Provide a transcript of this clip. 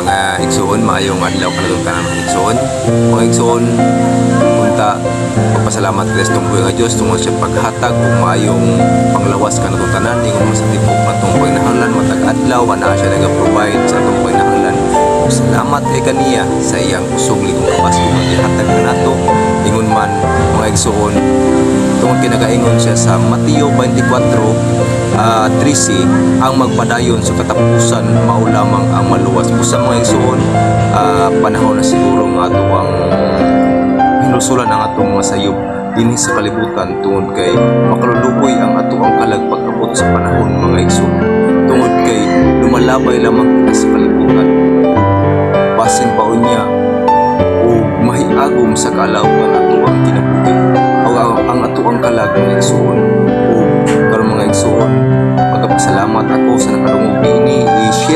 Mga igsoon, maayong adlaw kanatong tanan mga igsoon. Mga igsoon, punta pagpasalamat sa tungkol nga Dios tungod sa paghatag ug maayong panglawas kanatong tanan ingon sa tipok natong kinahanglan matag adlaw ana siya naga-provide sa atong kinahanglan. Salamat kay kaniya sa iyang usog ligong kapasko nga gihatag kanato ingon man mga igsoon tungod kinagaingon siya sa Mateo 24:13 ang magpadayon sa katapusan mao lamang ang maluwas. Busa mga igsoon, panahon na siguro nga ato ang hinusulan ang atong mga sayop dinhi sa kalibutan tungod kay makaluluoy ang ato ang kalag pag-abot sa panahon mga igsoon. Tungod kay lumalabay lamang kita sa kalibutan. Basin pa unya o mahiagom sa kalautan ato ang kinabuhi o ang ato ang kalag mga igsoon. O karon mga igsoon, magpasalamat ako sa nakalungog ini i-share